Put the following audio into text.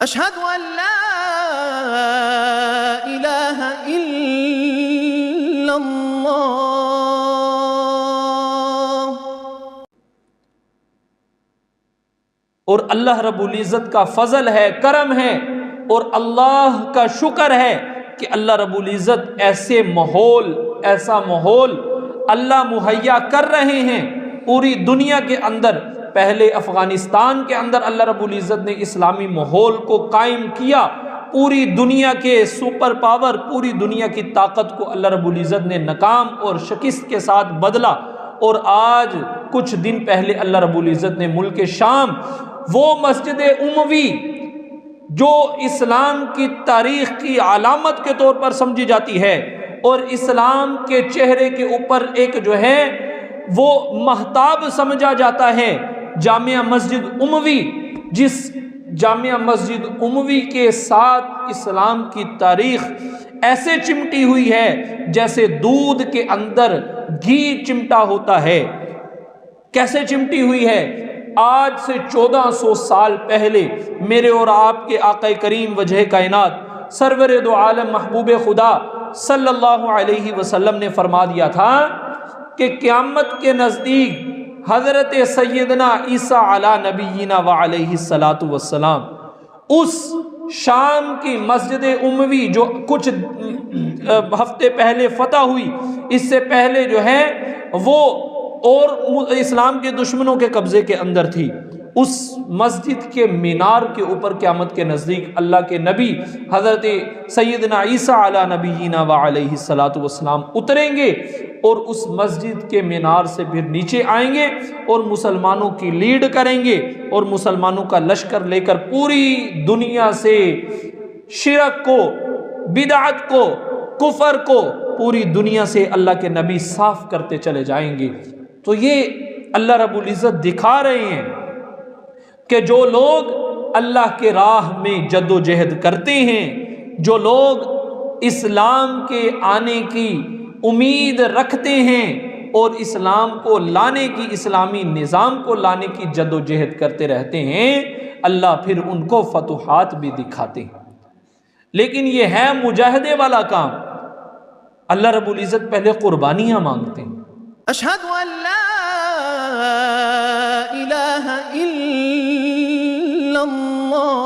اشہد ان لا الہ الا اللہ۔ اور اللہ رب العزت کا فضل ہے، کرم ہے، اور اللہ کا شکر ہے کہ اللہ رب العزت ایسا ماحول اللہ مہیا کر رہے ہیں پوری دنیا کے اندر۔ پہلے افغانستان کے اندر اللہ رب العزت نے اسلامی ماحول کو قائم کیا، پوری دنیا کے سپر پاور، پوری دنیا کی طاقت کو اللہ رب العزت نے ناکام اور شکست کے ساتھ بدلا۔ اور آج کچھ دن پہلے اللہ رب العزت نے ملک شام، وہ مسجد اموی جو اسلام کی تاریخ کی علامت کے طور پر سمجھی جاتی ہے، اور اسلام کے چہرے کے اوپر ایک جو ہے وہ مہتاب سمجھا جاتا ہے، جامعہ مسجد اموی، جس جامعہ مسجد اموی کے ساتھ اسلام کی تاریخ ایسے چمٹی ہوئی ہے جیسے دودھ کے اندر گھی چمٹا ہوتا ہے۔ کیسے چمٹی ہوئی ہے؟ آج سے 1400 سال پہلے میرے اور آپ کے آقا کریم وجہ کائنات سرور دو عالم محبوب خدا صلی اللہ علیہ وسلم نے فرما دیا تھا کہ قیامت کے نزدیک حضرت سیدنا عیسیٰ علی نبینا وعلیہ الصلاۃ والسلام اس شام کی مسجد اموی جو کچھ ہفتے پہلے فتح ہوئی، اس سے پہلے جو ہے وہ اور اسلام کے دشمنوں کے قبضے کے اندر تھی، اس مسجد کے مینار کے اوپر قیامت کے نزدیک اللہ کے نبی حضرت سیدنا عیسیٰ علی نبینا وعلیہ الصلاۃ والسلام اتریں گے، اور اس مسجد کے مینار سے پھر نیچے آئیں گے اور مسلمانوں کی لیڈ کریں گے، اور مسلمانوں کا لشکر لے کر پوری دنیا سے شرک کو، بدعت کو، کفر کو پوری دنیا سے اللہ کے نبی صاف کرتے چلے جائیں گے۔ تو یہ اللہ رب العزت دکھا رہے ہیں کہ جو لوگ اللہ کے راہ میں جد و جہد کرتے ہیں، جو لوگ اسلام کے آنے کی امید رکھتے ہیں اور اسلام کو لانے کی، اسلامی نظام کو لانے کی جد و جہد کرتے رہتے ہیں، اللہ پھر ان کو فتوحات بھی دکھاتے ہیں۔ لیکن یہ ہے مجاہدے والا کام۔ اللہ رب العزت پہلے قربانیاں مانگتے ہیں۔ اشہد ان لا الہ الا اللہ۔